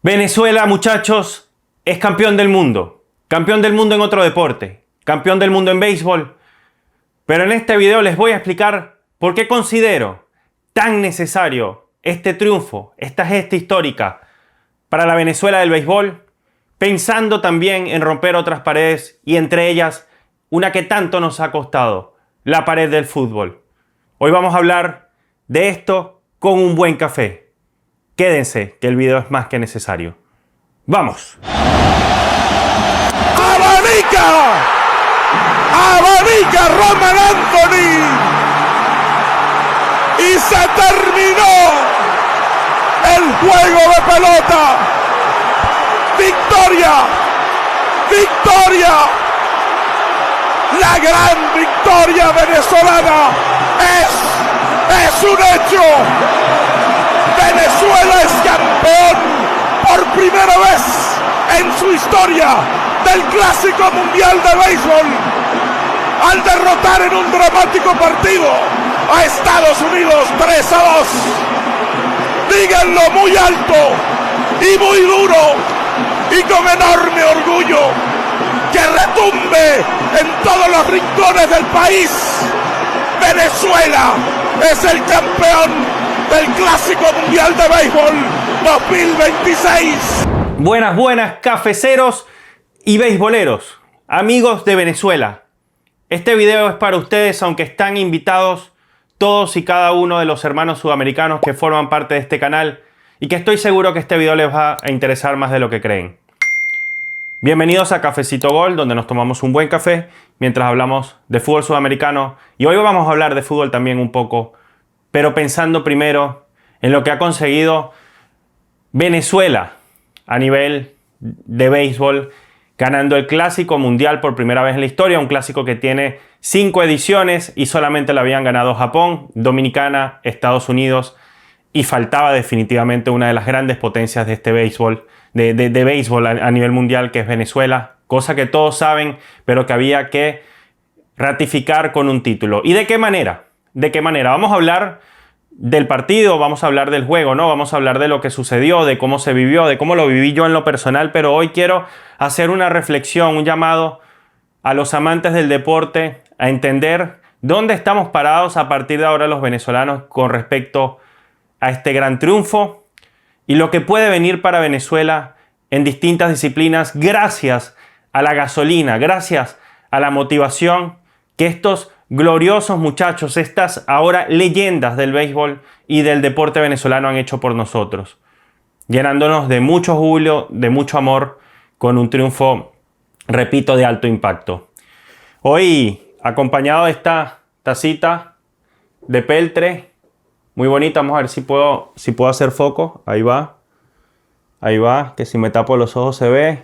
Venezuela, muchachos, es campeón del mundo. Campeón del mundo en otro deporte. Campeón del mundo en béisbol. Pero en este video les voy a explicar por qué considero tan necesario este triunfo, esta gesta histórica para la Venezuela del béisbol, pensando también en romper otras paredes y entre ellas una que tanto nos ha costado, la pared del fútbol. Hoy vamos a hablar de esto con un buen café. Quédense, que el video es más que necesario. ¡Vamos! ¡Abanica! ¡Abanica Roman Anthony! ¡Y se terminó el juego de pelota! ¡Victoria! ¡Victoria! ¡La gran victoria venezolana! ¡Es un hecho! Venezuela es campeón por primera vez en su historia del Clásico Mundial de Béisbol al derrotar en un dramático partido a Estados Unidos 3-2. Díganlo muy alto y muy duro y con enorme orgullo, que retumbe en todos los rincones del país. Venezuela es el campeón del Clásico Mundial de Béisbol 2026. Buenas, cafeceros y beisboleros, amigos de Venezuela. Este video es para ustedes, aunque están invitados todos y cada uno de los hermanos sudamericanos que forman parte de este canal y que estoy seguro que este video les va a interesar más de lo que creen. Bienvenidos a Cafecito Gol, donde nos tomamos un buen café mientras hablamos de fútbol sudamericano, y hoy vamos a hablar de fútbol también un poco, pero pensando primero en lo que ha conseguido Venezuela a nivel de béisbol, ganando el Clásico Mundial por primera vez en la historia, un clásico que tiene 5 ediciones y solamente lo habían ganado Japón, Dominicana, Estados Unidos, y faltaba definitivamente una de las grandes potencias de este béisbol, de béisbol a nivel mundial, que es Venezuela, cosa que todos saben, pero que había que ratificar con un título. ¿Y de qué manera? ¿De qué manera? Vamos a hablar del partido, vamos a hablar del juego, ¿no? Vamos a hablar de lo que sucedió, de cómo se vivió, de cómo lo viví yo en lo personal, pero hoy quiero hacer una reflexión, un llamado a los amantes del deporte a entender dónde estamos parados a partir de ahora los venezolanos con respecto a este gran triunfo y lo que puede venir para Venezuela en distintas disciplinas gracias a la gasolina, gracias a la motivación que estos gloriosos muchachos, estas ahora leyendas del béisbol y del deporte venezolano han hecho por nosotros, llenándonos de mucho júbilo, de mucho amor, con un triunfo, repito, de alto impacto. Hoy, acompañado de esta tacita de peltre, muy bonita, vamos a ver si puedo hacer foco, ahí va, que si me tapo los ojos se ve.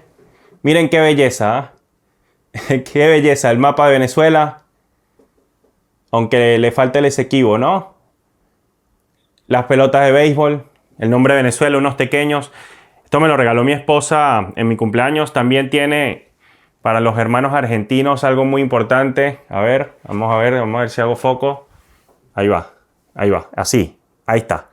Miren qué belleza, ¿eh? Qué belleza, el mapa de Venezuela. Aunque le falta el Esequibo, ¿no? Las pelotas de béisbol, el nombre de Venezuela, unos pequeños. Esto me lo regaló mi esposa en mi cumpleaños. También tiene para los hermanos argentinos algo muy importante. A ver, vamos a ver si hago foco. Ahí va, así, ahí está.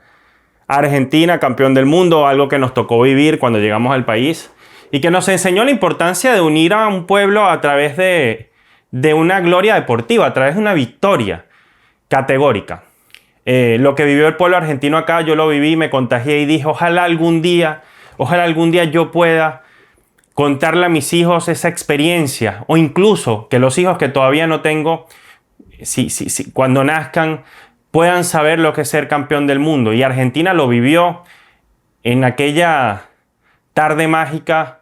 Argentina, campeón del mundo, algo que nos tocó vivir cuando llegamos al país y que nos enseñó la importancia de unir a un pueblo a través de una gloria deportiva, a través de una victoria categórica. Lo que vivió el pueblo argentino acá, yo lo viví, me contagié y dije, ojalá algún día yo pueda contarle a mis hijos esa experiencia, o incluso que los hijos que todavía no tengo, cuando nazcan, puedan saber lo que es ser campeón del mundo. Y Argentina lo vivió en aquella tarde mágica,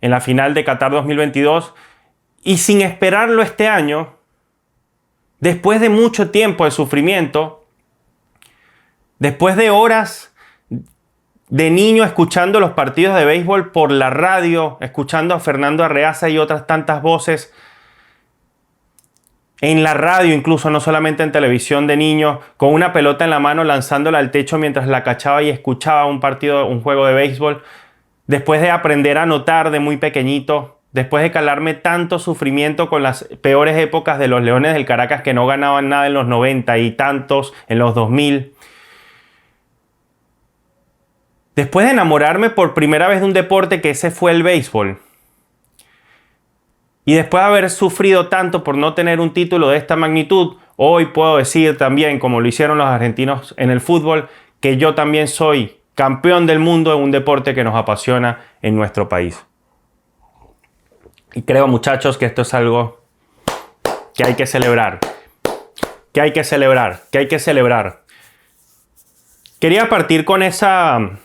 en la final de Qatar 2022, y sin esperarlo este año, después de mucho tiempo de sufrimiento, después de horas de niño escuchando los partidos de béisbol por la radio, escuchando a Fernando Arreaza y otras tantas voces en la radio, incluso no solamente en televisión, de niño, con una pelota en la mano lanzándola al techo mientras la cachaba y escuchaba un juego de béisbol, después de aprender a notar de muy pequeñito, después de calarme tanto sufrimiento con las peores épocas de los Leones del Caracas, que no ganaban nada en los 90 y tantos en los 2000, Después de enamorarme por primera vez de un deporte, que ese fue el béisbol, y después de haber sufrido tanto por no tener un título de esta magnitud, hoy puedo decir también, como lo hicieron los argentinos en el fútbol, que yo también soy campeón del mundo en un deporte que nos apasiona en nuestro país. Y creo, muchachos, que esto es algo que hay que celebrar. Que hay que celebrar. Que hay que celebrar. Quería partir con ese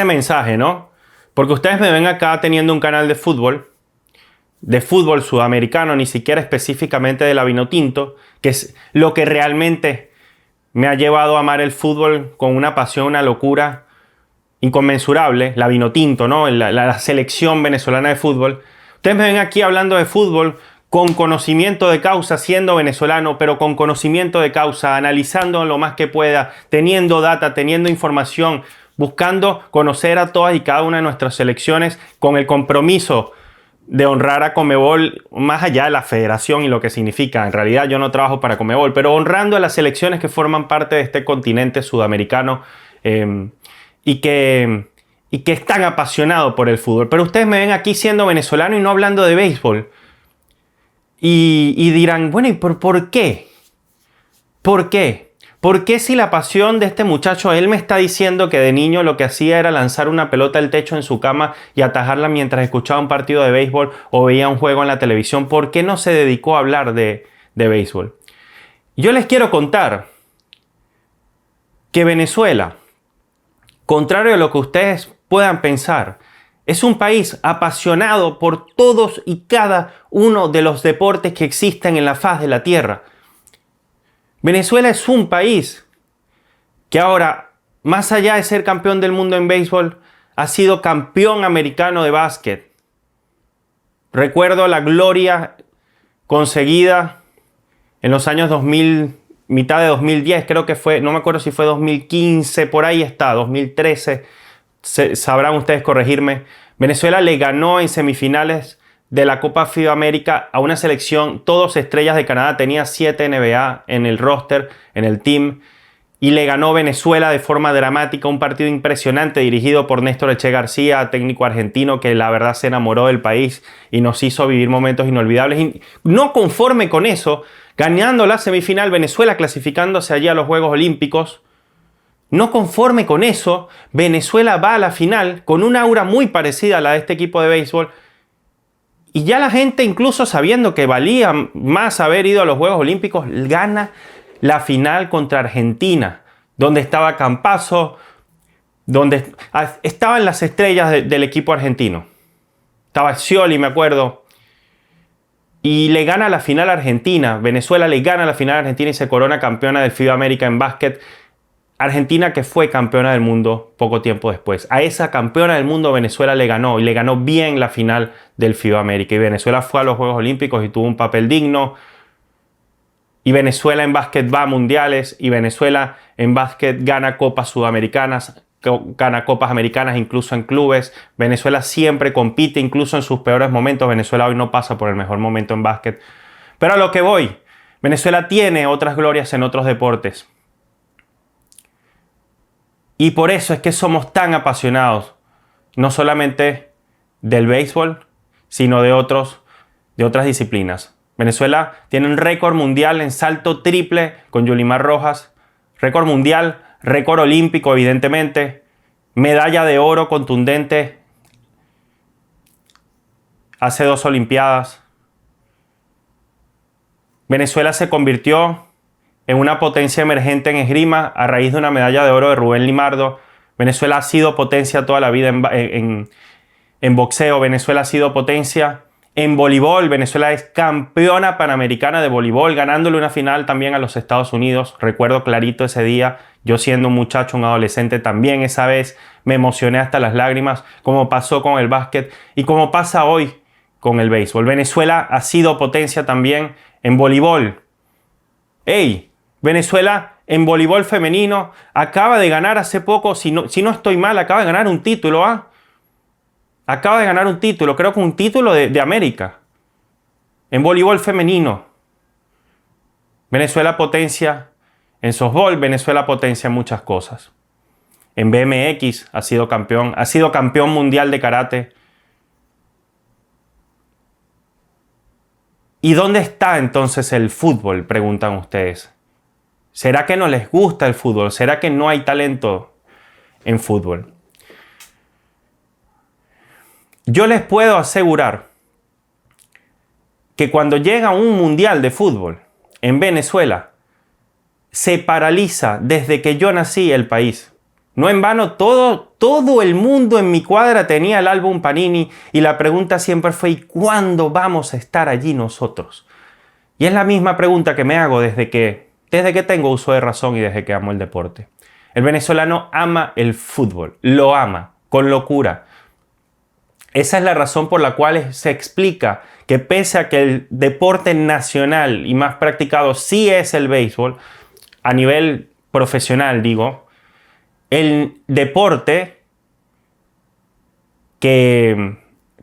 mensaje, ¿no? Porque ustedes me ven acá teniendo un canal de fútbol sudamericano, ni siquiera específicamente de la Vinotinto, que es lo que realmente me ha llevado a amar el fútbol con una pasión, una locura inconmensurable, la Vinotinto, ¿no? La selección venezolana de fútbol. Ustedes me ven aquí hablando de fútbol con conocimiento de causa, siendo venezolano, pero con conocimiento de causa, analizando lo más que pueda, teniendo data, teniendo información, buscando conocer a todas y cada una de nuestras selecciones con el compromiso de honrar a Conmebol, más allá de la federación y lo que significa. En realidad yo no trabajo para Conmebol, pero honrando a las selecciones que forman parte de este continente sudamericano, y que están apasionados por el fútbol. Pero ustedes me ven aquí siendo venezolano y no hablando de béisbol. Y dirán, bueno, ¿y por qué? ¿Por qué? ¿Por qué si la pasión de este muchacho, él me está diciendo que de niño lo que hacía era lanzar una pelota al techo en su cama y atajarla mientras escuchaba un partido de béisbol o veía un juego en la televisión? ¿Por qué no se dedicó a hablar de béisbol? Yo les quiero contar que Venezuela, contrario a lo que ustedes puedan pensar, es un país apasionado por todos y cada uno de los deportes que existen en la faz de la tierra. Venezuela es un país que ahora, más allá de ser campeón del mundo en béisbol, ha sido campeón americano de básquet. Recuerdo la gloria conseguida en los años 2000, mitad de 2010, creo que fue, no me acuerdo si fue 2015, por ahí está, 2013, sabrán ustedes corregirme. Venezuela le ganó en semifinales de la Copa FIBA América a una selección, todos estrellas de Canadá, tenía 7 NBA en el roster, en el team, y le ganó Venezuela de forma dramática, un partido impresionante dirigido por Néstor Eche García, técnico argentino que la verdad se enamoró del país y nos hizo vivir momentos inolvidables. Y no conforme con eso, ganando la semifinal, Venezuela clasificándose allí a los Juegos Olímpicos, no conforme con eso, Venezuela va a la final con una aura muy parecida a la de este equipo de béisbol. Y ya la gente, incluso sabiendo que valía más haber ido a los Juegos Olímpicos, gana la final contra Argentina, donde estaba Campazzo, donde estaban las estrellas del equipo argentino. Estaba Scioli, me acuerdo. Y le gana la final a Argentina. Venezuela le gana la final a Argentina y se corona campeona del FIBA América en básquet. Argentina, que fue campeona del mundo poco tiempo después. A esa campeona del mundo Venezuela le ganó, y le ganó bien la final del FIBA América. Y Venezuela fue a los Juegos Olímpicos y tuvo un papel digno. Y Venezuela en básquet va a mundiales, y Venezuela en básquet gana copas sudamericanas, gana copas americanas incluso en clubes. Venezuela siempre compite, incluso en sus peores momentos. Venezuela hoy no pasa por el mejor momento en básquet. Pero a lo que voy, Venezuela tiene otras glorias en otros deportes. Y por eso es que somos tan apasionados, no solamente del béisbol, sino de otras disciplinas. Venezuela tiene un récord mundial en salto triple con Yulimar Rojas, récord mundial, récord olímpico evidentemente, medalla de oro contundente hace 2 Olimpiadas. Venezuela se convirtió en una potencia emergente en esgrima a raíz de una medalla de oro de Rubén Limardo. Venezuela ha sido potencia toda la vida en boxeo. Venezuela ha sido potencia en voleibol. Venezuela es campeona panamericana de voleibol, ganándole una final también a los Estados Unidos. Recuerdo clarito ese día, yo siendo un muchacho, un adolescente, también esa vez me emocioné hasta las lágrimas, como pasó con el básquet y como pasa hoy con el béisbol. Venezuela ha sido potencia también en voleibol. ¡Ey! Venezuela en voleibol femenino acaba de ganar hace poco, si no estoy mal, acaba de ganar un título, acaba de ganar un título, creo que un título de América, en voleibol femenino. Venezuela potencia en softball, Venezuela potencia en muchas cosas. en BMX, ha sido campeón mundial de karate. ¿Y dónde está entonces el fútbol?, preguntan ustedes. ¿Será que no les gusta el fútbol? ¿Será que no hay talento en fútbol? Yo les puedo asegurar que cuando llega un mundial de fútbol en Venezuela, se paraliza desde que yo nací el país. No en vano, todo el mundo en mi cuadra tenía el álbum Panini y la pregunta siempre fue: ¿y cuándo vamos a estar allí nosotros? Y es la misma pregunta que me hago desde que tengo uso de razón y desde que amo el deporte. El venezolano ama el fútbol, lo ama con locura. Esa es la razón por la cual se explica que pese a que el deporte nacional y más practicado sí es el béisbol, a nivel profesional digo, el deporte que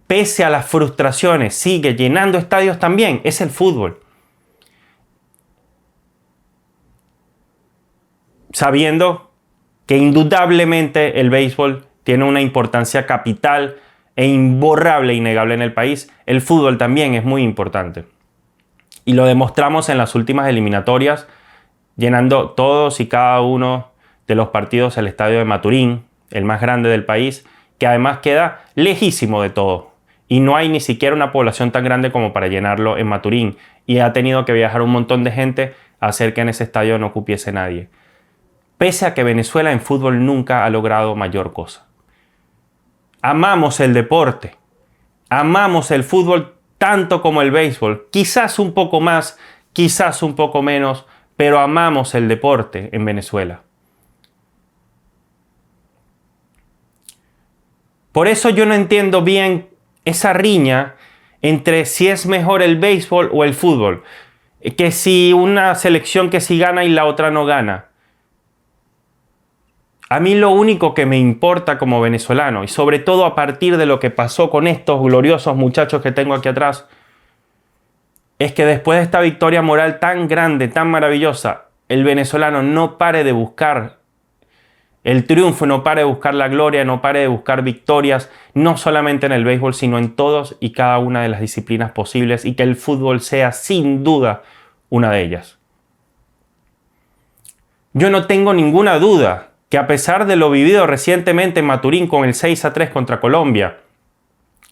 pese a las frustraciones sigue llenando estadios también es el fútbol. Sabiendo que indudablemente el béisbol tiene una importancia capital e imborrable e innegable en el país, el fútbol también es muy importante. Y lo demostramos en las últimas eliminatorias, llenando todos y cada uno de los partidos el estadio de Maturín, el más grande del país, que además queda lejísimo de todo. Y no hay ni siquiera una población tan grande como para llenarlo en Maturín. Y ha tenido que viajar un montón de gente a hacer que en ese estadio no cupiese nadie. Pese a que Venezuela en fútbol nunca ha logrado mayor cosa. Amamos el deporte, amamos el fútbol tanto como el béisbol, quizás un poco más, quizás un poco menos, pero amamos el deporte en Venezuela. Por eso yo no entiendo bien esa riña entre si es mejor el béisbol o el fútbol. Que si una selección que sí gana y la otra no gana. A mí lo único que me importa como venezolano, y sobre todo a partir de lo que pasó con estos gloriosos muchachos que tengo aquí atrás, es que después de esta victoria moral tan grande, tan maravillosa, el venezolano no pare de buscar el triunfo, no pare de buscar la gloria, no pare de buscar victorias, no solamente en el béisbol, sino en todos y cada una de las disciplinas posibles, y que el fútbol sea sin duda una de ellas. Yo no tengo ninguna duda que a pesar de lo vivido recientemente en Maturín con el 6-3 contra Colombia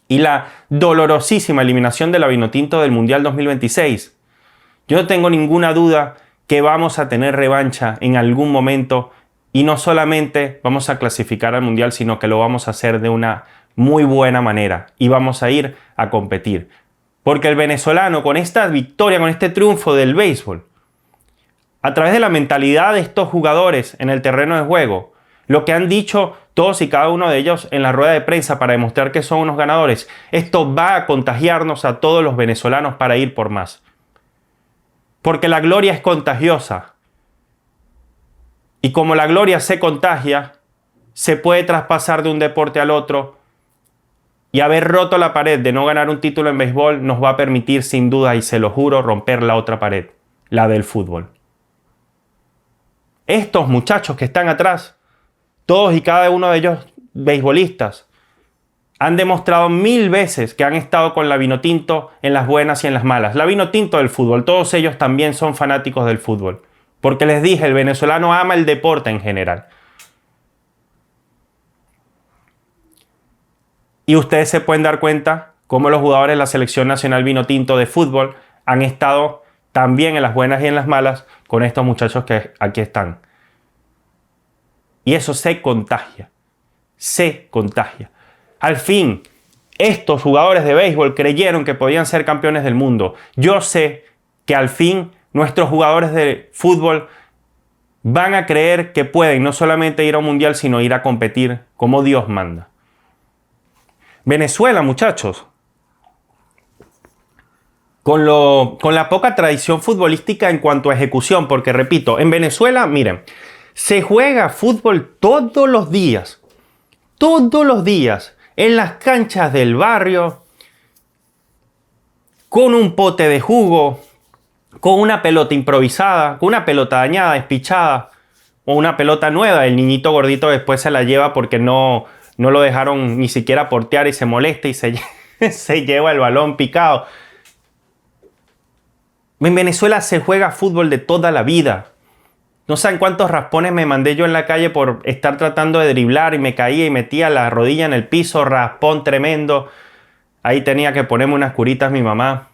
y la dolorosísima eliminación de la Vinotinto del Mundial 2026, yo no tengo ninguna duda que vamos a tener revancha en algún momento. Y no solamente vamos a clasificar al Mundial, sino que lo vamos a hacer de una muy buena manera. Y vamos a ir a competir. Porque el venezolano, con esta victoria, con este triunfo del béisbol, a través de la mentalidad de estos jugadores en el terreno de juego, lo que han dicho todos y cada uno de ellos en la rueda de prensa para demostrar que son unos ganadores, esto va a contagiarnos a todos los venezolanos para ir por más. Porque la gloria es contagiosa. Y como la gloria se contagia, se puede traspasar de un deporte al otro. Y haber roto la pared de no ganar un título en béisbol nos va a permitir sin duda, y se lo juro, romper la otra pared, la del fútbol. Estos muchachos que están atrás, todos y cada uno de ellos beisbolistas, han demostrado 1000 veces que han estado con la Vinotinto en las buenas y en las malas. La Vinotinto del fútbol, todos ellos también son fanáticos del fútbol. Porque les dije, el venezolano ama el deporte en general. Y ustedes se pueden dar cuenta cómo los jugadores de la Selección Nacional Vinotinto de fútbol han estado también en las buenas y en las malas con estos muchachos que aquí están. Y eso se contagia. Se contagia. Al fin, estos jugadores de béisbol creyeron que podían ser campeones del mundo. Yo sé que al fin nuestros jugadores de fútbol van a creer que pueden no solamente ir a un mundial, sino ir a competir como Dios manda. Venezuela, muchachos, con la poca tradición futbolística en cuanto a ejecución, porque repito, en Venezuela, miren, se juega fútbol todos los días, en las canchas del barrio, con un pote de jugo, con una pelota improvisada, con una pelota dañada, despichada, O una pelota nueva, el niñito gordito después se la lleva porque no lo dejaron ni siquiera portear y se molesta y se lleva el balón picado. En Venezuela se juega fútbol de toda la vida. No saben cuántos raspones me mandé yo en la calle por estar tratando de driblar y me caía y metía la rodilla en el piso, raspón tremendo. Ahí tenía que ponerme unas curitas mi mamá.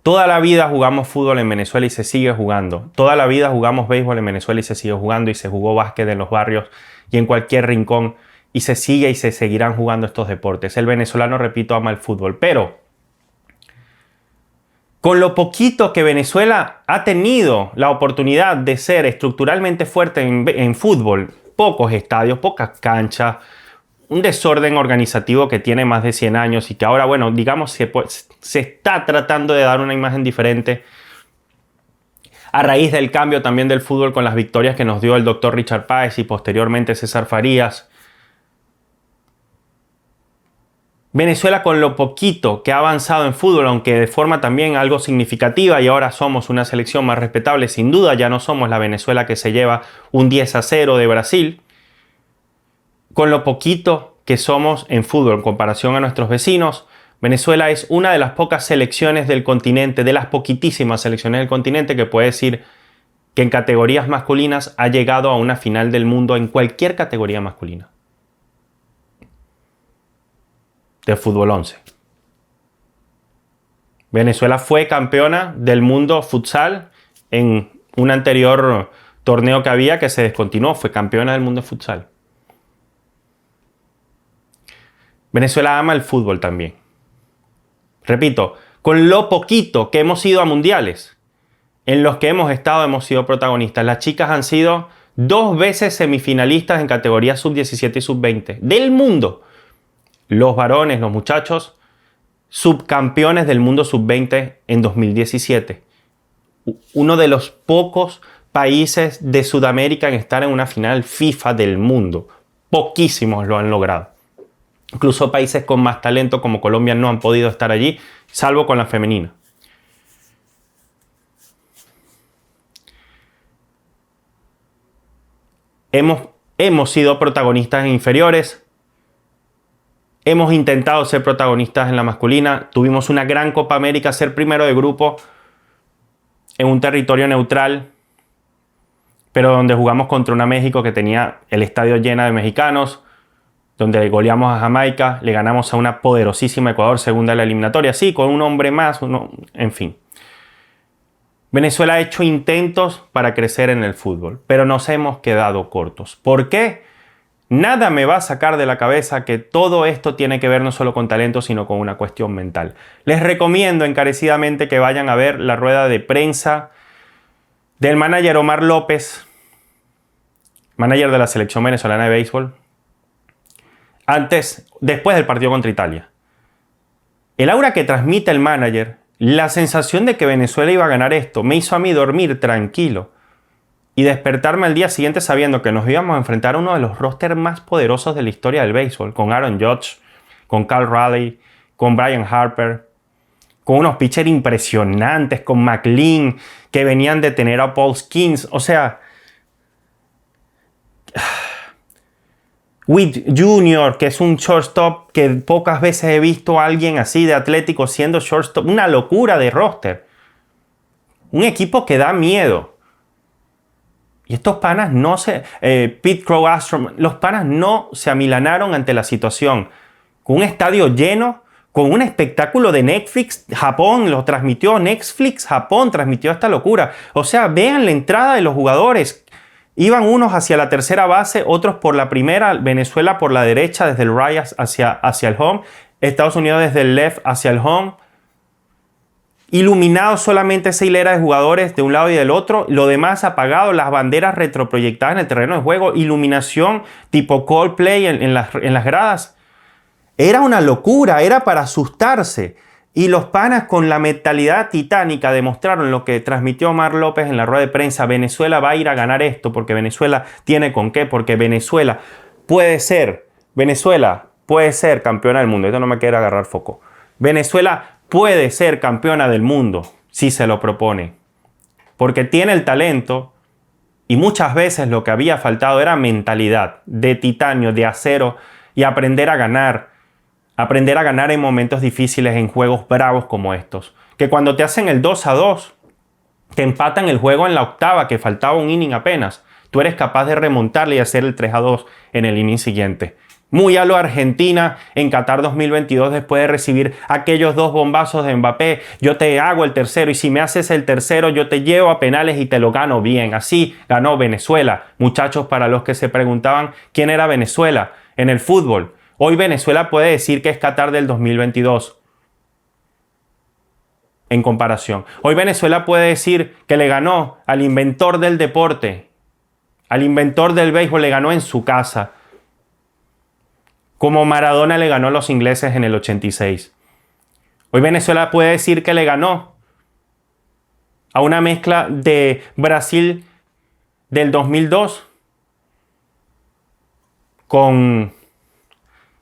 Toda la vida jugamos fútbol en Venezuela y se sigue jugando. Toda la vida jugamos béisbol en Venezuela y se sigue jugando, y se jugó básquet en los barrios y en cualquier rincón, y se sigue y se seguirán jugando estos deportes. El venezolano, repito, ama el fútbol, pero con lo poquito que Venezuela ha tenido la oportunidad de ser estructuralmente fuerte en fútbol, pocos estadios, pocas canchas, un desorden organizativo que tiene más de 100 años y que ahora, bueno, digamos que se está tratando de dar una imagen diferente a raíz del cambio también del fútbol con las victorias que nos dio el doctor Richard Páez y posteriormente César Farías. Venezuela, con lo poquito que ha avanzado en fútbol, aunque de forma también algo significativa, y ahora somos una selección más respetable, sin duda ya no somos la Venezuela que se lleva un 10-0 de Brasil, con lo poquito que somos en fútbol en comparación a nuestros vecinos, Venezuela es una de las pocas selecciones del continente, de las poquitísimas selecciones del continente, que puede decir que en categorías masculinas ha llegado a una final del mundo en cualquier categoría masculina de fútbol 11. Venezuela fue campeona del mundo futsal en un anterior torneo que había que se descontinuó, fue campeona del mundo de futsal. Venezuela ama el fútbol también. Repito, con lo poquito que hemos ido a mundiales, en los que hemos estado, hemos sido protagonistas. Las chicas han sido 2 veces semifinalistas en categorías sub-17 y sub-20 del mundo. Los varones, los muchachos, subcampeones del mundo sub-20 en 2017. Uno de los pocos países de Sudamérica en estar en una final FIFA del mundo. Poquísimos lo han logrado. Incluso países con más talento como Colombia no han podido estar allí, salvo con la femenina. Hemos sido protagonistas en inferiores. Hemos intentado ser protagonistas en la masculina. Tuvimos una gran Copa América, ser primero de grupo en un territorio neutral, pero donde jugamos contra una México que tenía el estadio lleno de mexicanos, donde goleamos a Jamaica, le ganamos a una poderosísima Ecuador, segunda de la eliminatoria, sí, con un hombre más, en fin. Venezuela ha hecho intentos para crecer en el fútbol, pero nos hemos quedado cortos. ¿Por qué? Nada me va a sacar de la cabeza que todo esto tiene que ver no solo con talento, sino con una cuestión mental. Les recomiendo encarecidamente que vayan a ver la rueda de prensa del manager Omar López, manager de la selección venezolana de béisbol, después del partido contra Italia. El aura que transmite el manager, la sensación de que Venezuela iba a ganar esto, me hizo a mí dormir tranquilo y despertarme al día siguiente sabiendo que nos íbamos a enfrentar a uno de los rosters más poderosos de la historia del béisbol, con Aaron Judge, con Cal Raleigh, con Bryce Harper, con unos pitchers impresionantes, con McLean, que venían de tener a Paul Skeens. O sea, Witt Jr., que es un shortstop que pocas veces he visto a alguien así de atlético siendo shortstop. Una locura de roster. Un equipo que da miedo. Y estos panas no se... Pete Crow Astrom, los panas no se amilanaron ante la situación. Con un estadio lleno, con un espectáculo de Netflix Japón, lo transmitió Netflix Japón, transmitió esta locura. O sea, vean la entrada de los jugadores. Iban unos hacia la tercera base, otros por la primera, Venezuela por la derecha desde el right hacia el home, Estados Unidos desde el left hacia el home. Iluminado solamente esa hilera de jugadores de un lado y del otro, lo demás apagado, las banderas retroproyectadas en el terreno de juego, iluminación tipo Coldplay en las gradas. Era una locura, era para asustarse. Y los panas con la mentalidad titánica demostraron lo que transmitió Omar López en la rueda de prensa. Venezuela va a ir a ganar esto porque Venezuela tiene con qué, porque Venezuela puede ser campeona del mundo. Esto no me quiere agarrar foco. Venezuela puede ser campeona del mundo si se lo propone. Porque tiene el talento Y muchas veces lo que había faltado era mentalidad de titanio, de acero y aprender a ganar. Aprender a ganar en momentos difíciles, en juegos bravos como estos. Que cuando te hacen el 2-2, te empatan el juego en la octava, que faltaba un inning apenas, tú eres capaz de remontarle y hacer el 3-2 en el inning siguiente. Muy a lo Argentina en Qatar 2022, después de recibir aquellos 2 bombazos de Mbappé, yo te hago el tercero y si me haces el tercero yo te llevo a penales y te lo gano bien. Así ganó Venezuela. Muchachos, para los que se preguntaban quién era Venezuela en el fútbol, hoy Venezuela puede decir que es Qatar del 2022 en comparación. Hoy Venezuela puede decir que le ganó al inventor del deporte, al inventor del béisbol, le ganó en su casa. Como Maradona le ganó a los ingleses en el 86. Hoy Venezuela puede decir que le ganó a una mezcla de Brasil del 2002 con,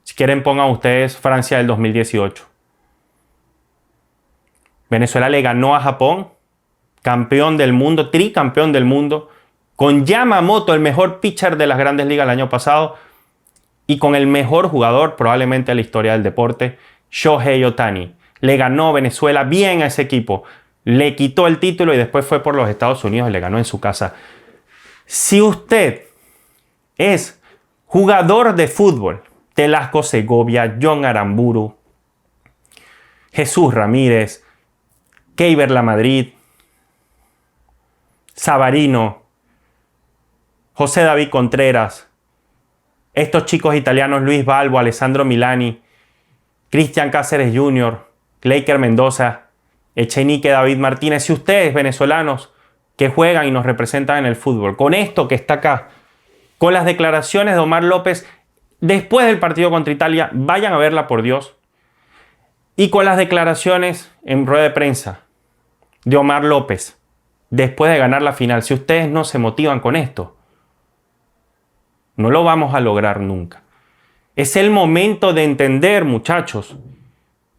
si quieren pongan ustedes, Francia del 2018. Venezuela le ganó a Japón, campeón del mundo, tricampeón del mundo, con Yamamoto, el mejor pitcher de las grandes ligas el año pasado, y con el mejor jugador probablemente de la historia del deporte, Shohei Ohtani. Le ganó Venezuela bien a ese equipo. Le quitó el título y después fue por los Estados Unidos y le ganó en su casa. Si usted es jugador de fútbol, Telasco Segovia, John Aramburu, Jesús Ramírez, Keiber Lamadrid, Savarino, José David Contreras, estos chicos italianos Luis Balbo, Alessandro Milani, Cristian Cáceres Jr., Leiker Mendoza, Echenique David Martínez y ustedes venezolanos que juegan y nos representan en el fútbol, con esto que está acá, con las declaraciones de Omar López después del partido contra Italia, vayan a verla por Dios, y con las declaraciones en rueda de prensa de Omar López después de ganar la final. Si ustedes no se motivan con esto, no lo vamos a lograr nunca. Es el momento de entender, muchachos,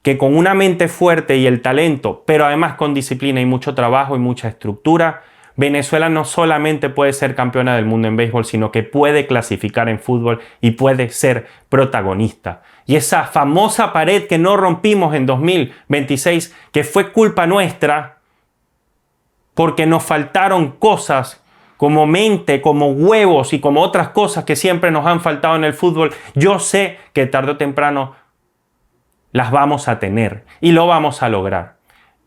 que con una mente fuerte y el talento, pero además con disciplina y mucho trabajo y mucha estructura, Venezuela no solamente puede ser campeona del mundo en béisbol, sino que puede clasificar en fútbol y puede ser protagonista. Y esa famosa pared que no rompimos en 2026, que fue culpa nuestra, porque nos faltaron cosas como mente, como huevos y como otras cosas que siempre nos han faltado en el fútbol, yo sé que tarde o temprano las vamos a tener y lo vamos a lograr.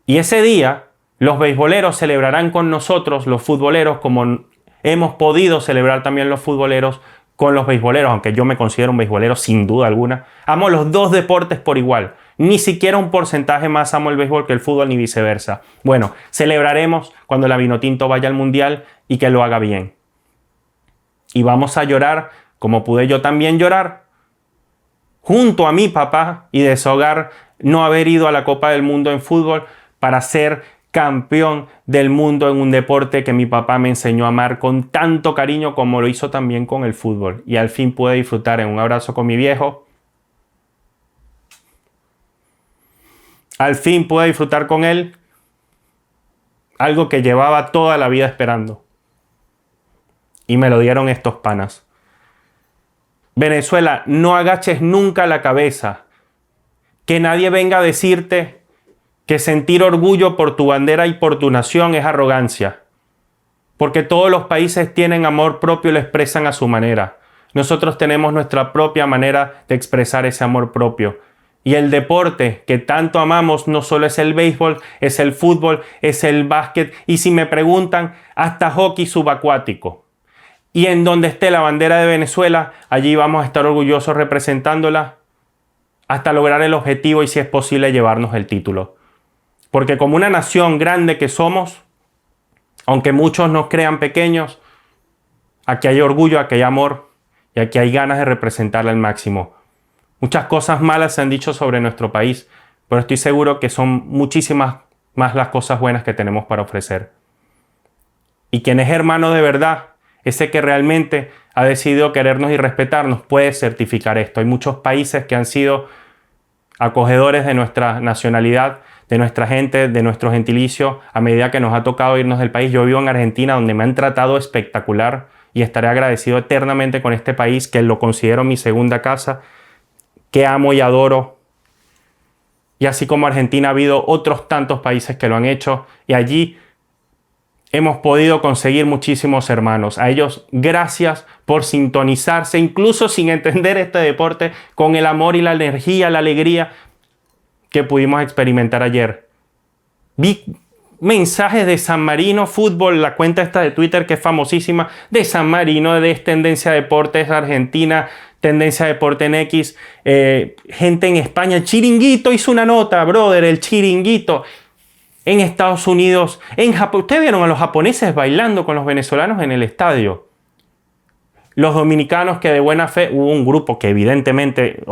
Y ese día los beisboleros celebrarán con nosotros, los futboleros, como hemos podido celebrar también los futboleros con los beisboleros, aunque yo me considero un beisbolero sin duda alguna. Amo los dos deportes por igual. Ni siquiera un porcentaje más amo el béisbol que el fútbol ni viceversa. Bueno, celebraremos cuando la Vinotinto vaya al Mundial y que lo haga bien. Y vamos a llorar, como pude yo también llorar, junto a mi papá y deshogar no haber ido a la Copa del Mundo en fútbol para ser campeón del mundo en un deporte que mi papá me enseñó a amar con tanto cariño como lo hizo también con el fútbol. Y al fin pude disfrutar en un abrazo con mi viejo. Al fin pude disfrutar con él algo que llevaba toda la vida esperando. Y me lo dieron estos panas. Venezuela, no agaches nunca la cabeza. Que nadie venga a decirte que sentir orgullo por tu bandera y por tu nación es arrogancia. Porque todos los países tienen amor propio y lo expresan a su manera. Nosotros tenemos nuestra propia manera de expresar ese amor propio. Y el deporte que tanto amamos no solo es el béisbol, es el fútbol, es el básquet y si me preguntan, hasta hockey subacuático. Y en donde esté la bandera de Venezuela, allí vamos a estar orgullosos representándola hasta lograr el objetivo y si es posible llevarnos el título. Porque como una nación grande que somos, aunque muchos nos crean pequeños, aquí hay orgullo, aquí hay amor y aquí hay ganas de representarla al máximo. Muchas cosas malas se han dicho sobre nuestro país, pero estoy seguro que son muchísimas más las cosas buenas que tenemos para ofrecer. Y quien es hermano de verdad, ese que realmente ha decidido querernos y respetarnos, puede certificar esto. Hay muchos países que han sido acogedores de nuestra nacionalidad, de nuestra gente, de nuestro gentilicio, a medida que nos ha tocado irnos del país. Yo vivo en Argentina, donde me han tratado espectacular y estaré agradecido eternamente con este país, que lo considero mi segunda casa, que amo y adoro. Y así como Argentina, ha habido otros tantos países que lo han hecho, y allí hemos podido conseguir muchísimos hermanos. A ellos, gracias por sintonizarse, incluso sin entender este deporte, con el amor y la energía, la alegría que pudimos experimentar ayer. Vi mensajes de San Marino Fútbol, la cuenta esta de Twitter que es famosísima, de San Marino, de Tendencia Deportes Argentina, Tendencia Deporte en X, gente en España. El Chiringuito hizo una nota, brother, el Chiringuito. En Estados Unidos, en Japón. ¿Ustedes vieron a los japoneses bailando con los venezolanos en el estadio? Los dominicanos que de buena fe, hubo un grupo que evidentemente,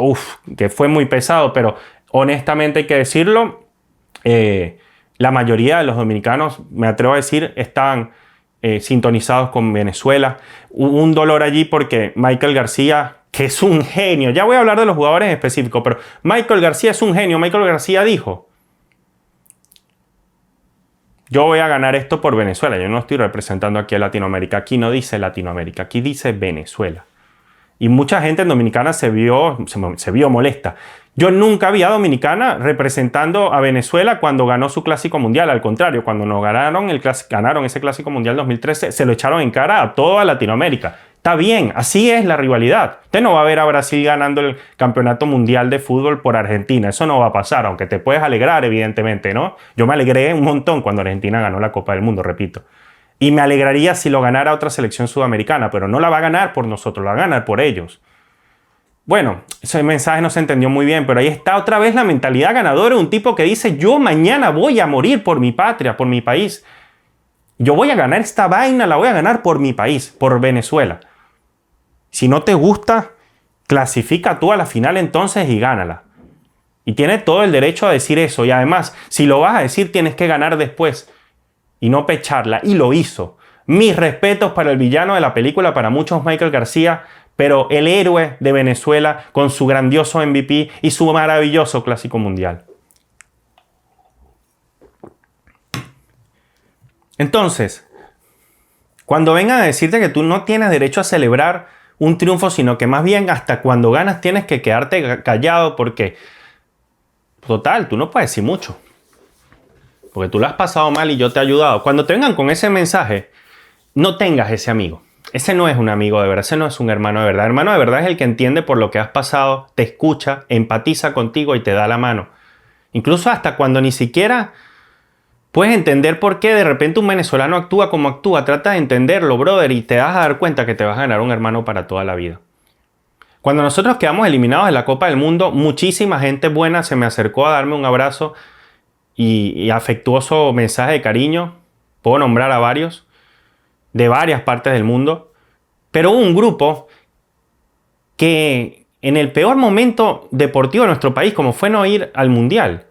que fue muy pesado, pero honestamente hay que decirlo, la mayoría de los dominicanos, me atrevo a decir, estaban sintonizados con Venezuela. Hubo un dolor allí porque Michael García, que es un genio, ya voy a hablar de los jugadores en específico, pero Michael García es un genio. Michael García dijo: yo voy a ganar esto por Venezuela. Yo no estoy representando aquí a Latinoamérica. Aquí no dice Latinoamérica, aquí dice Venezuela. Y mucha gente en Dominicana se vio molesta. Yo nunca vi a Dominicana representando a Venezuela cuando ganó su Clásico Mundial. Al contrario, cuando nos ganaron ese Clásico Mundial 2013, se lo echaron en cara a toda Latinoamérica. Está bien, así es la rivalidad. Usted no va a ver a Brasil ganando el Campeonato Mundial de Fútbol por Argentina. Eso no va a pasar, aunque te puedes alegrar, evidentemente, ¿no? Yo me alegré un montón cuando Argentina ganó la Copa del Mundo, repito. Y me alegraría si lo ganara otra selección sudamericana, pero no la va a ganar por nosotros, la va a ganar por ellos. Bueno, ese mensaje no se entendió muy bien, pero ahí está otra vez la mentalidad ganadora. Un tipo que dice: yo mañana voy a morir por mi patria, por mi país. Yo voy a ganar esta vaina, la voy a ganar por mi país, por Venezuela. Si no te gusta, clasifica tú a la final entonces y gánala. Y tiene todo el derecho a decir eso. Y además, si lo vas a decir, tienes que ganar después y no pecharla. Y lo hizo. Mis respetos para el villano de la película, para muchos Michael García, pero el héroe de Venezuela con su grandioso MVP y su maravilloso Clásico Mundial. Entonces, cuando vengan a decirte que tú no tienes derecho a celebrar un triunfo, sino que más bien hasta cuando ganas tienes que quedarte callado, porque total, tú no puedes decir mucho, porque tú lo has pasado mal y yo te he ayudado. Cuando te vengan con ese mensaje, no tengas ese amigo. Ese no es un amigo de verdad, ese no es un hermano de verdad. Hermano de verdad es el que entiende por lo que has pasado, te escucha, empatiza contigo y te da la mano. Incluso hasta cuando ni siquiera puedes entender por qué de repente un venezolano actúa como actúa. Trata de entenderlo, brother, y te vas a dar cuenta que te vas a ganar un hermano para toda la vida. Cuando nosotros quedamos eliminados de la Copa del Mundo, muchísima gente buena se me acercó a darme un abrazo y afectuoso mensaje de cariño. Puedo nombrar a varios, de varias partes del mundo. Pero hubo un grupo que en el peor momento deportivo de nuestro país, como fue no ir al Mundial,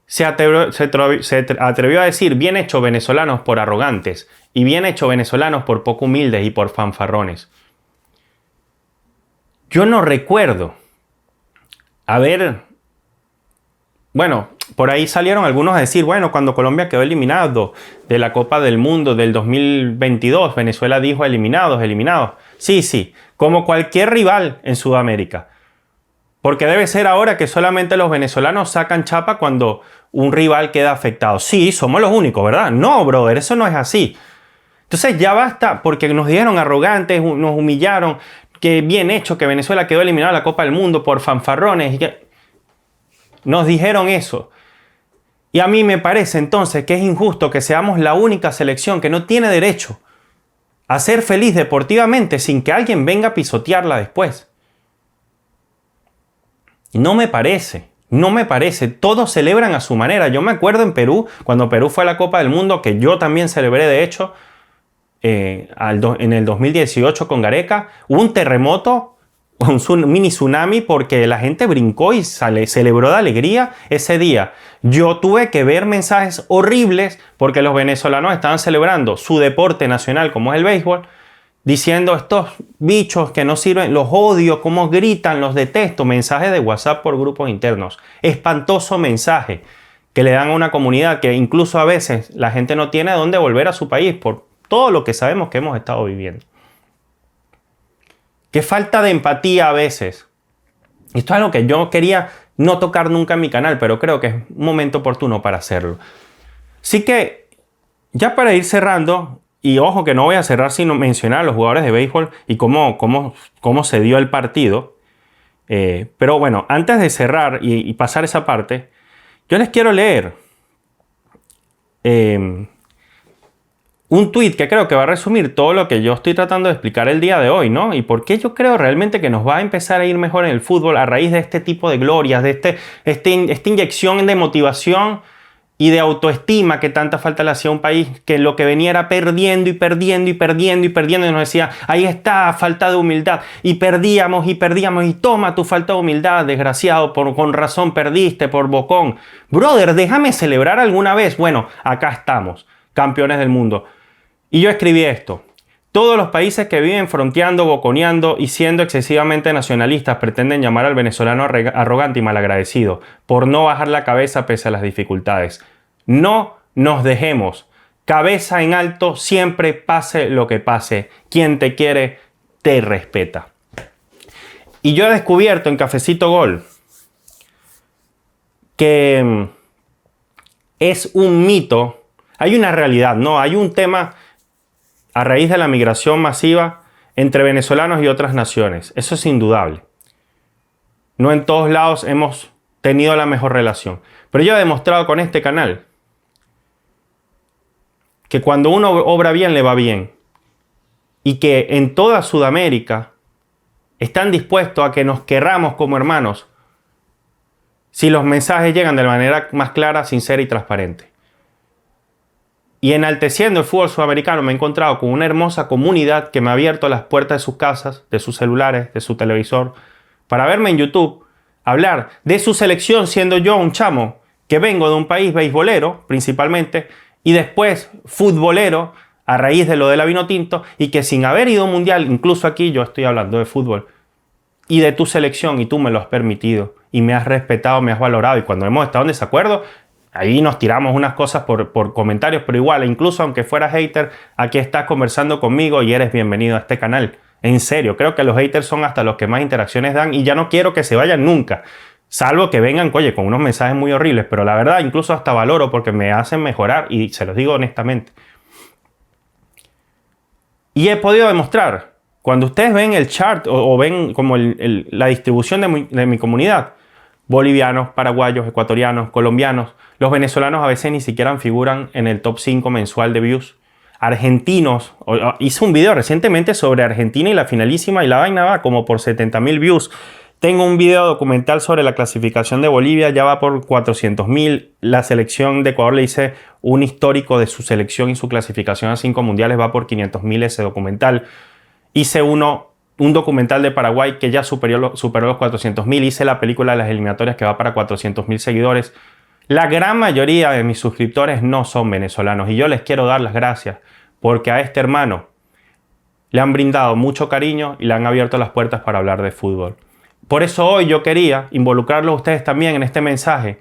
se atrevió a decir: bien hecho venezolanos por arrogantes y bien hecho venezolanos por poco humildes y por fanfarrones. Yo no recuerdo bueno, por ahí salieron algunos a decir: bueno, cuando Colombia quedó eliminado de la Copa del Mundo del 2022, Venezuela dijo eliminados. Sí, como cualquier rival en Sudamérica. Porque debe ser ahora que solamente los venezolanos sacan chapa cuando un rival queda afectado. Sí, somos los únicos, ¿verdad? No, brother, eso no es así. Entonces ya basta, porque nos dijeron arrogantes, nos humillaron, que bien hecho que Venezuela quedó eliminada de la Copa del Mundo por fanfarrones. Nos dijeron eso. Y a mí me parece entonces que es injusto que seamos la única selección que no tiene derecho a ser feliz deportivamente sin que alguien venga a pisotearla después. No me parece. Todos celebran a su manera. Yo me acuerdo en Perú, cuando Perú fue a la Copa del Mundo, que yo también celebré, de hecho, en el 2018 con Gareca, hubo un terremoto, un mini tsunami, porque la gente brincó y celebró de alegría ese día. Yo tuve que ver mensajes horribles porque los venezolanos estaban celebrando su deporte nacional, como es el béisbol, diciendo: estos bichos que no sirven, los odio, cómo gritan, los detesto. Mensajes de WhatsApp por grupos internos. Espantoso mensaje que le dan a una comunidad que incluso a veces la gente no tiene a dónde volver a su país por todo lo que sabemos que hemos estado viviendo. Qué falta de empatía a veces. Esto es algo que yo quería no tocar nunca en mi canal, pero creo que es un momento oportuno para hacerlo. Así que, ya para ir cerrando, y ojo que no voy a cerrar sin mencionar a los jugadores de béisbol y cómo se dio el partido. Pero bueno, antes de cerrar y pasar esa parte, yo les quiero leer un tweet que creo que va a resumir todo lo que yo estoy tratando de explicar el día de hoy, ¿no? Y por qué yo creo realmente que nos va a empezar a ir mejor en el fútbol a raíz de este tipo de glorias, de esta inyección de motivación y de autoestima que tanta falta le hacía a un país que lo que venía era perdiendo y perdiendo y perdiendo y perdiendo, y nos decía, ahí está, falta de humildad, y perdíamos y toma tu falta de humildad, desgraciado, con razón perdiste, por bocón. Brother, déjame celebrar alguna vez. Bueno, acá estamos, campeones del mundo. Y yo escribí esto: todos los países que viven fronteando, boconeando y siendo excesivamente nacionalistas pretenden llamar al venezolano arrogante y malagradecido por no bajar la cabeza pese a las dificultades. No nos dejemos. Cabeza en alto siempre, pase lo que pase. Quien te quiere, te respeta. Y yo he descubierto en Cafecito Gol que es un mito. Hay una realidad, ¿no? Hay un tema a raíz de la migración masiva entre venezolanos y otras naciones. Eso es indudable. No en todos lados hemos tenido la mejor relación. Pero yo he demostrado con este canal que cuando uno obra bien, le va bien. Y que en toda Sudamérica están dispuestos a que nos querramos como hermanos si los mensajes llegan de la manera más clara, sincera y transparente. Y enalteciendo el fútbol sudamericano me he encontrado con una hermosa comunidad que me ha abierto las puertas de sus casas, de sus celulares, de su televisor, para verme en YouTube, hablar de su selección siendo yo un chamo que vengo de un país beisbolero principalmente y después futbolero a raíz de lo de la Vinotinto, y que sin haber ido a un mundial, incluso aquí yo estoy hablando de fútbol y de tu selección y tú me lo has permitido y me has respetado, me has valorado, y cuando hemos estado en desacuerdo, ahí nos tiramos unas cosas por comentarios, pero igual, incluso aunque fueras hater, aquí estás conversando conmigo y eres bienvenido a este canal. En serio, creo que los haters son hasta los que más interacciones dan y ya no quiero que se vayan nunca. Salvo que vengan, oye, con unos mensajes muy horribles, pero la verdad incluso hasta valoro porque me hacen mejorar y se los digo honestamente. Y he podido demostrar, cuando ustedes ven el chart o ven como la distribución de mi comunidad, bolivianos, paraguayos, ecuatorianos, colombianos, los venezolanos a veces ni siquiera figuran en el top 5 mensual de views. Argentinos, hice un video recientemente sobre Argentina y la finalísima y la vaina va como por 70.000 views. Tengo un video documental sobre la clasificación de Bolivia, ya va por 400.000. La selección de Ecuador, le hice un histórico de su selección y su clasificación a 5 mundiales, va por 500.000 ese documental. Hice un documental de Paraguay que ya superó los 400.000. Hice la película de las eliminatorias que va para 400.000 seguidores. La gran mayoría de mis suscriptores no son venezolanos y yo les quiero dar las gracias porque a este hermano le han brindado mucho cariño y le han abierto las puertas para hablar de fútbol. Por eso hoy yo quería involucrarlos a ustedes también en este mensaje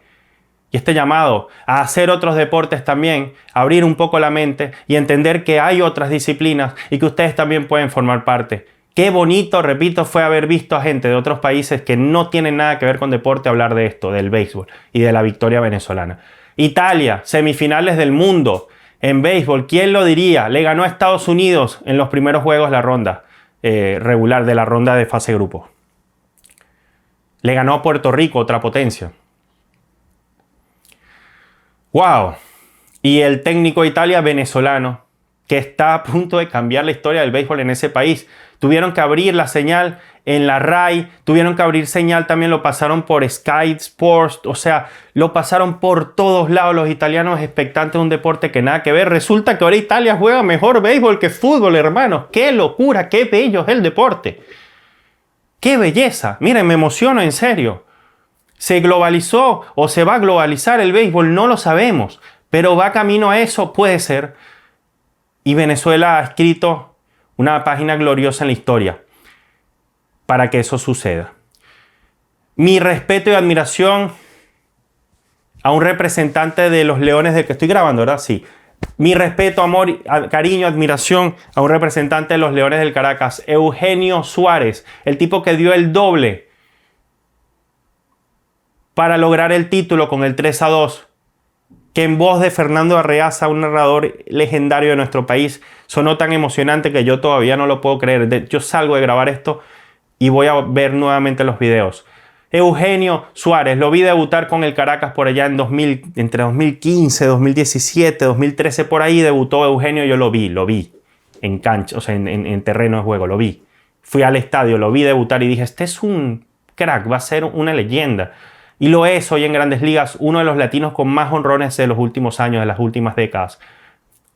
y este llamado a hacer otros deportes también, abrir un poco la mente y entender que hay otras disciplinas y que ustedes también pueden formar parte. Qué bonito, repito, fue haber visto a gente de otros países que no tienen nada que ver con deporte hablar de esto, del béisbol y de la victoria venezolana. Italia, semifinales del mundo en béisbol, ¿quién lo diría? Le ganó a Estados Unidos en los primeros juegos la ronda regular de la ronda de fase grupo. Le ganó a Puerto Rico, otra potencia. ¡Wow! Y el técnico de Italia, venezolano, que está a punto de cambiar la historia del béisbol en ese país. Tuvieron que abrir la señal en la RAI, tuvieron que abrir señal, también lo pasaron por Sky Sports, o sea, lo pasaron por todos lados los italianos expectantes de un deporte que nada que ver. Resulta que ahora Italia juega mejor béisbol que fútbol, hermanos. ¡Qué locura! ¡Qué bello es el deporte! ¡Qué belleza! Miren, me emociono en serio. ¿Se globalizó o se va a globalizar el béisbol? No lo sabemos, pero va camino a eso, puede ser. Y Venezuela ha escrito una página gloriosa en la historia para que eso suceda. Mi respeto y admiración a un representante de los Leones del que estoy grabando, ¿verdad? Sí. Mi respeto, amor, cariño, admiración a un representante de los Leones del Caracas, Eugenio Suárez, el tipo que dio el doble para lograr el título con el 3-2, que en voz de Fernando Arreaza, un narrador legendario de nuestro país, sonó tan emocionante que yo todavía no lo puedo creer. Yo salgo de grabar esto y voy a ver nuevamente los videos. Eugenio Suárez, lo vi debutar con el Caracas por allá en entre 2015, 2017, 2013, por ahí debutó Eugenio, yo lo vi en cancha, o sea, en terreno de juego, lo vi. Fui al estadio, lo vi debutar y dije, este es un crack, va a ser una leyenda. Y lo es hoy en Grandes Ligas, uno de los latinos con más honrones de los últimos años, de las últimas décadas.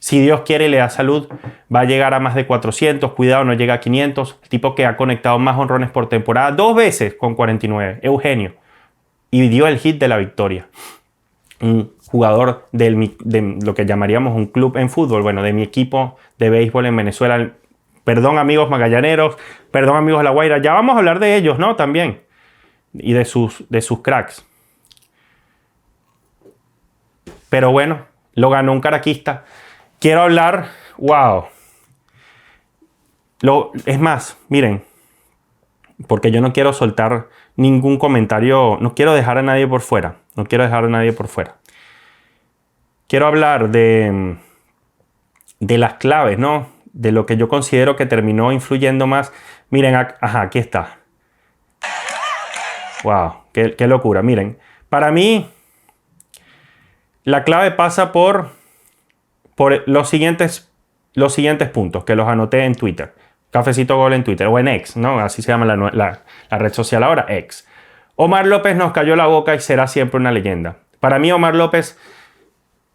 Si Dios quiere y le da salud, va a llegar a más de 400, cuidado, no llega a 500. El tipo que ha conectado más honrones por temporada, 2 veces con 49, Eugenio. Y dio el hit de la victoria. Un jugador de lo que llamaríamos un club en fútbol, bueno, de mi equipo de béisbol en Venezuela. Perdón, amigos magallaneros, perdón, amigos de La Guaira. Ya vamos a hablar de ellos, ¿no? También. Y de sus cracks. Pero bueno, lo ganó un caraquista. Quiero hablar, wow. Es más, miren, porque yo no quiero soltar ningún comentario, no quiero dejar a nadie por fuera. Quiero hablar de las claves, ¿no? De lo que yo considero que terminó influyendo más. Miren, aquí está. Wow, qué locura. Miren, para mí, la clave pasa por los siguientes puntos, que los anoté en Twitter. Cafecito Gol en Twitter, o en X, ¿no? Así se llama la red social ahora, X. Omar López nos cayó la boca y será siempre una leyenda. Para mí, Omar López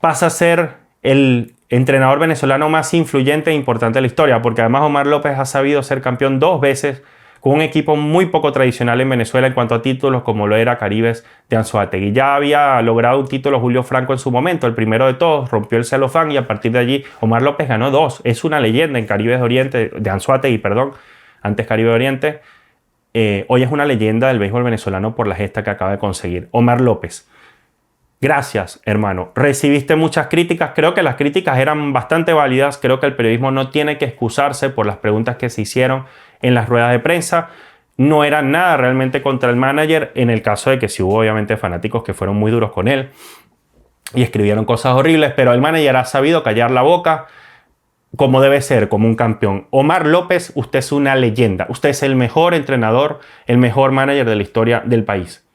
pasa a ser el entrenador venezolano más influyente e importante de la historia, porque además Omar López ha sabido ser campeón 2 veces con un equipo muy poco tradicional en Venezuela en cuanto a títulos, como lo era Caribes de Anzoátegui. Ya había logrado un título Julio Franco en su momento, el primero de todos, rompió el celofán y a partir de allí Omar López ganó 2. Es una leyenda en Caribes de Oriente, de Anzoátegui, perdón, antes Caribe de Oriente. Hoy es una leyenda del béisbol venezolano por la gesta que acaba de conseguir. Omar López, gracias, hermano. Recibiste muchas críticas. Creo que las críticas eran bastante válidas. Creo que el periodismo no tiene que excusarse por las preguntas que se hicieron en las ruedas de prensa. No era nada realmente contra el manager, en el caso de que sí hubo obviamente fanáticos que fueron muy duros con él y escribieron cosas horribles, pero el manager ha sabido callar la boca como debe ser, como un campeón. Omar López, usted es una leyenda. Usted es el mejor entrenador, el mejor manager de la historia del país.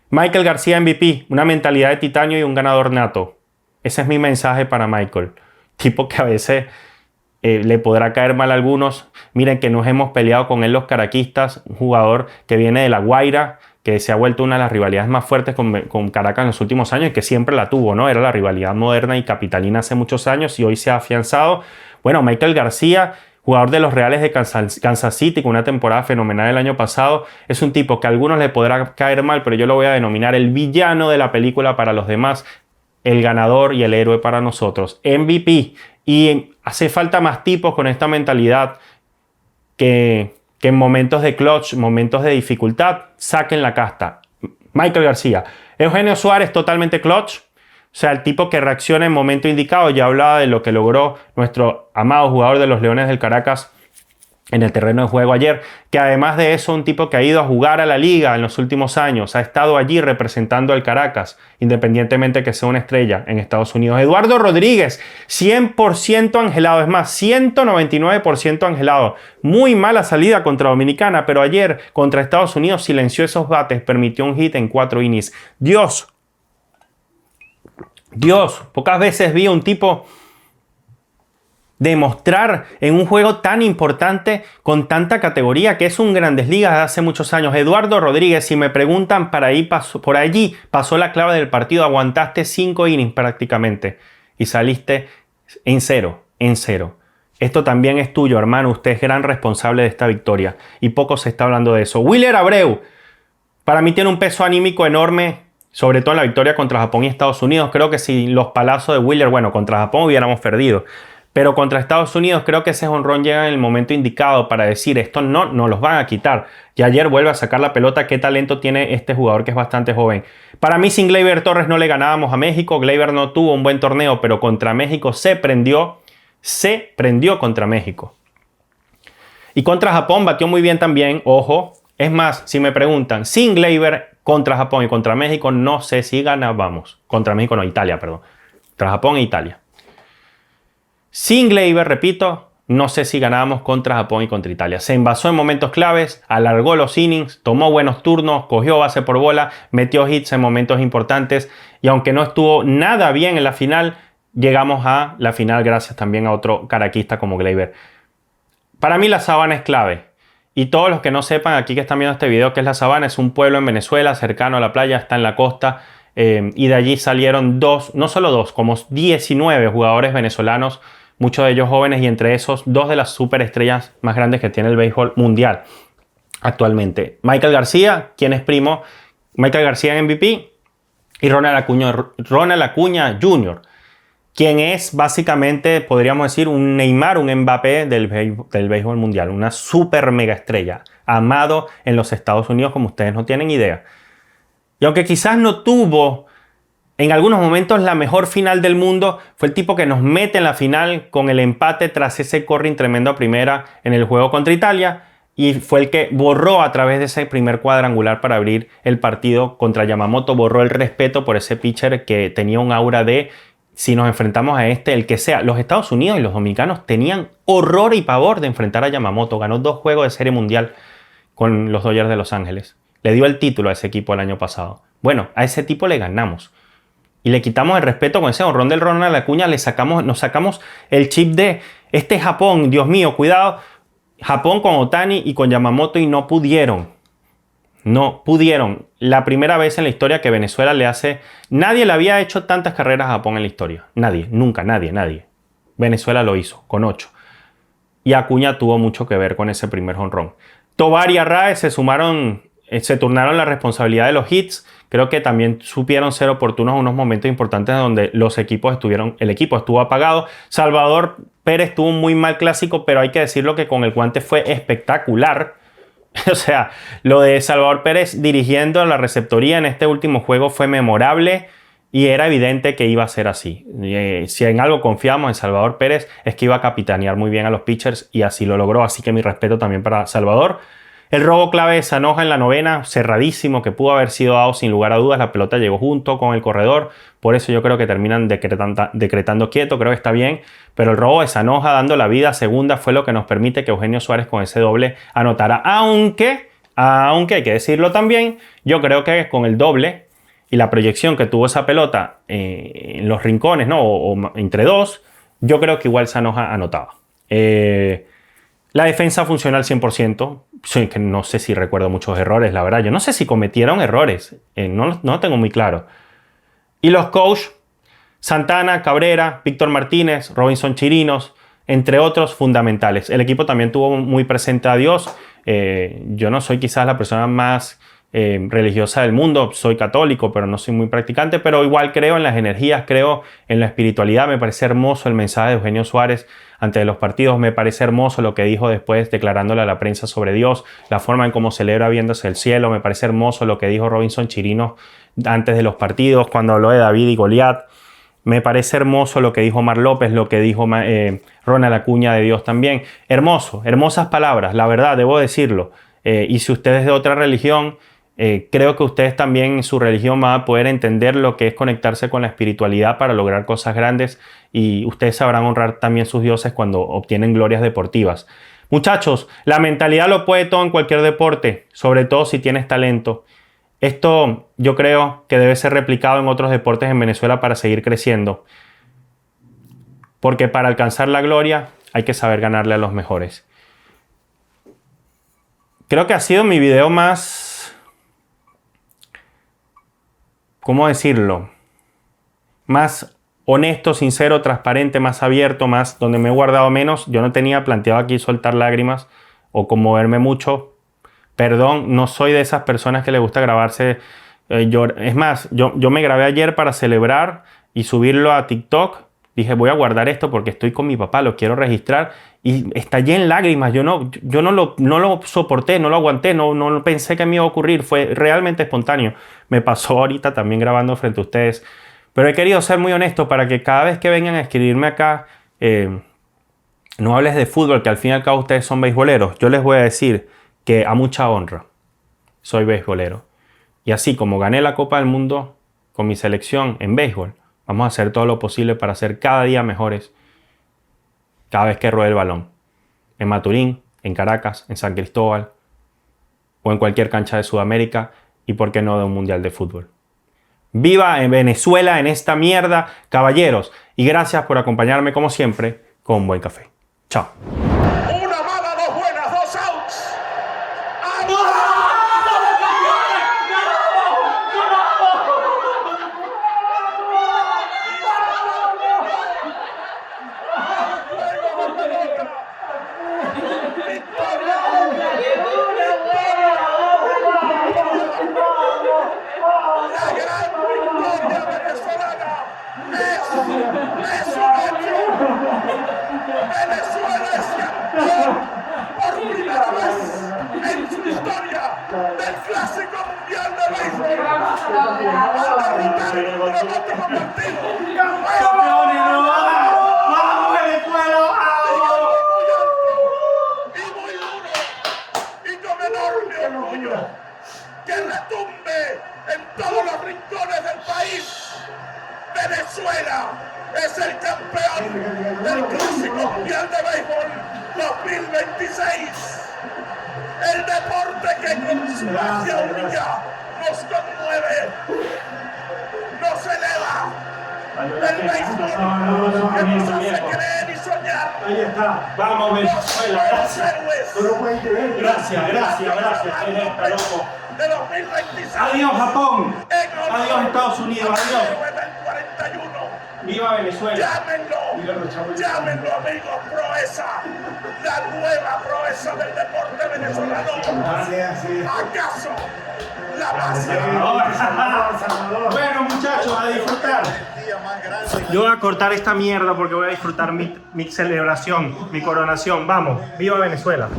Michael García MVP, una mentalidad de titanio y un ganador nato. Ese es mi mensaje para Michael. Tipo que a veces le podrá caer mal a algunos. Miren que nos hemos peleado con él los caraquistas, un jugador que viene de La Guaira, que se ha vuelto una de las rivalidades más fuertes con Caracas en los últimos años y que siempre la tuvo, ¿no? Era la rivalidad moderna y capitalina hace muchos años y hoy se ha afianzado. Bueno, Michael García, jugador de los Reales de Kansas City, con una temporada fenomenal el año pasado, es un tipo que a algunos le podrá caer mal, pero yo lo voy a denominar el villano de la película para los demás, el ganador y el héroe para nosotros. MVP. Y hace falta más tipos con esta mentalidad que en momentos de clutch, momentos de dificultad, saquen la casta. Michael García. Eugenio Suárez, totalmente clutch. O sea, el tipo que reacciona en momento indicado. Ya hablaba de lo que logró nuestro amado jugador de los Leones del Caracas en el terreno de juego ayer, que además de eso, un tipo que ha ido a jugar a la liga en los últimos años, ha estado allí representando al Caracas, independientemente que sea una estrella en Estados Unidos. Eduardo Rodríguez, 100% angelado, es más, 199% angelado. Muy mala salida contra Dominicana, pero ayer contra Estados Unidos silenció esos bates, permitió un hit en 4 innings. Dios, pocas veces vi a un tipo demostrar en un juego tan importante con tanta categoría, que es un Grandes Ligas de hace muchos años. Eduardo Rodríguez, si me preguntan, por allí pasó la clave del partido. Aguantaste 5 innings prácticamente y saliste en cero. Esto también es tuyo, hermano. Usted es gran responsable de esta victoria y poco se está hablando de eso. Willer Abreu, para mí tiene un peso anímico enorme, sobre todo en la victoria contra Japón y Estados Unidos. Creo que si los palazos de Willer, bueno, contra Japón hubiéramos perdido, pero contra Estados Unidos creo que ese jonrón llega en el momento indicado para decir esto no los van a quitar. Y ayer vuelve a sacar la pelota. Qué talento tiene este jugador que es bastante joven. Para mí sin Gleyber Torres no le ganábamos a México. Gleyber no tuvo un buen torneo, pero contra México se prendió contra México. Y contra Japón batió muy bien también, ojo. Es más, si me preguntan, sin Gleyber contra Japón y contra México, no sé si ganábamos. Contra México no, Italia, perdón. Contra Japón e Italia. Sin Gleyber, repito, no sé si ganábamos contra Japón y contra Italia. Se envasó en momentos claves, alargó los innings, tomó buenos turnos, cogió base por bola, metió hits en momentos importantes y aunque no estuvo nada bien en la final, llegamos a la final gracias también a otro caraquista como Gleyber. Para mí la Sabana es clave. Y todos los que no sepan aquí que están viendo este video que es la Sabana, es un pueblo en Venezuela cercano a la playa, está en la costa y de allí salieron no solo dos, como 19 jugadores venezolanos, muchos de ellos jóvenes y entre esos dos de las superestrellas más grandes que tiene el béisbol mundial actualmente. Michael García, quien es primo, Michael García en MVP y Ronald Acuña Jr., quien es básicamente, podríamos decir, un Neymar, un Mbappé del béisbol mundial, una super mega estrella, amado en los Estados Unidos como ustedes no tienen idea. Y aunque quizás no tuvo en algunos momentos la mejor final del mundo, fue el tipo que nos mete en la final con el empate tras ese corring tremendo a primera en el juego contra Italia y fue el que borró a través de ese primer cuadrangular para abrir el partido contra Yamamoto, borró el respeto por ese pitcher que tenía un aura de si nos enfrentamos a el que sea. Los Estados Unidos y los dominicanos tenían horror y pavor de enfrentar a Yamamoto. Ganó 2 juegos de serie mundial con los Dodgers de Los Ángeles. Le dio el título a ese equipo el año pasado. Bueno, a ese tipo le ganamos. Y le quitamos el respeto con ese honrón del Ronald Acuña. Nos sacamos el chip de este Japón. Dios mío, cuidado. Japón con Ohtani y con Yamamoto y no pudieron. No pudieron. La primera vez en la historia que Venezuela le hace... Nadie le había hecho tantas carreras a Japón en la historia. Nadie, nunca, nadie. Venezuela lo hizo, con 8. Y Acuña tuvo mucho que ver con ese primer jonrón. Tovar y Arraez se turnaron la responsabilidad de los hits. Creo que también supieron ser oportunos en unos momentos importantes donde el equipo estuvo apagado. Salvador Pérez tuvo un muy mal clásico, pero hay que decirlo que con el guante fue espectacular. O sea, lo de Salvador Pérez dirigiendo la receptoría en este último juego fue memorable y era evidente que iba a ser así. Si en algo confiamos en Salvador Pérez es que iba a capitanear muy bien a los pitchers y así lo logró, así que mi respeto también para Salvador. El robo clave de Zanoja en la novena, cerradísimo, que pudo haber sido out sin lugar a dudas. La pelota llegó junto con el corredor. Por eso yo creo que terminan decretando quieto. Creo que está bien. Pero el robo de Zanoja dando la vida a segunda fue lo que nos permite que Eugenio Suárez con ese doble anotara. Aunque hay que decirlo también, yo creo que con el doble y la proyección que tuvo esa pelota en los rincones, ¿no? o entre dos, yo creo que igual Zanoja anotaba. La defensa funcionó al 100%. Sí, que no sé si recuerdo muchos errores, la verdad. Yo no sé si cometieron errores. No lo tengo muy claro. Y los coaches, Santana, Cabrera, Víctor Martínez, Robinson Chirinos, entre otros fundamentales. El equipo también tuvo muy presente a Dios. Yo no soy quizás la persona más religiosa del mundo. Soy católico, pero no soy muy practicante. Pero igual creo en las energías, creo en la espiritualidad. Me parece hermoso el mensaje de Eugenio Suárez antes de los partidos. Me parece hermoso lo que dijo después declarándole a la prensa sobre Dios, la forma en cómo celebra viéndose el cielo. Me parece hermoso lo que dijo Robinson Chirinos antes de los partidos cuando habló de David y Goliat. Me parece hermoso lo que dijo Omar López, lo que dijo Ronald Acuña de Dios también. Hermoso, hermosas palabras, la verdad, debo decirlo. Y si usted es de otra religión, creo que ustedes también en su religión van a poder entender lo que es conectarse con la espiritualidad para lograr cosas grandes y ustedes sabrán honrar también sus dioses cuando obtienen glorias deportivas. Muchachos, la mentalidad lo puede todo en cualquier deporte, sobre todo si tienes talento. Esto yo creo que debe ser replicado en otros deportes en Venezuela para seguir creciendo. Porque para alcanzar la gloria hay que saber ganarle a los mejores. Creo que ha sido mi video más... ¿cómo decirlo? Más honesto, sincero, transparente, más abierto, más donde me he guardado menos. Yo no tenía planteado aquí soltar lágrimas o conmoverme mucho. Perdón, no soy de esas personas que le gusta grabarse. Es más, yo me grabé ayer para celebrar y subirlo a TikTok. Dije, voy a guardar esto porque estoy con mi papá, lo quiero registrar. Y estallé en lágrimas. Yo no lo soporté, no lo aguanté, no pensé que me iba a ocurrir. Fue realmente espontáneo. Me pasó ahorita también grabando frente a ustedes. Pero he querido ser muy honesto para que cada vez que vengan a escribirme acá, no hables de fútbol, que al fin y al cabo ustedes son beisboleros. Yo les voy a decir que a mucha honra soy beisbolero. Y así como gané la Copa del Mundo con mi selección en béisbol, vamos a hacer todo lo posible para ser cada día mejores cada vez que ruede el balón. En Maturín, en Caracas, en San Cristóbal o en cualquier cancha de Sudamérica y por qué no de un mundial de fútbol. ¡Viva en Venezuela en esta mierda, caballeros! Y gracias por acompañarme como siempre con un buen café. Chao. Una mala, dos buenas, dos outs. La gran victoria venezolana es un hecho. Venezuela es campeón por primera vez en su historia del Clásico Mundial de Béisbol. Al derrotar en un dramático partido. ¡Campeones, no! ¡Vamos, Venezuela! Y muy duro y con enorme orgullo que retumbe en todos los rincones del país. Venezuela es el campeón del Clásico Mundial de Béisbol 2026. El deporte que con su magia única nos conmueve, nos eleva. El béisbol que nos hace creer y soñar. Ahí está. Vamos, Venezuela. Gracias. Gracias. Celeste, loco. De 2026. Adiós, Japón. Adiós, Estados Unidos. Adiós. Héroe del 41. ¡Viva Venezuela! Llámenlo amigos, proeza, la nueva proeza del deporte venezolano. ¿Acaso la base? Bueno, muchachos, a disfrutar. Yo voy a cortar esta mierda porque voy a disfrutar mi celebración, mi coronación. Vamos, ¡viva Venezuela!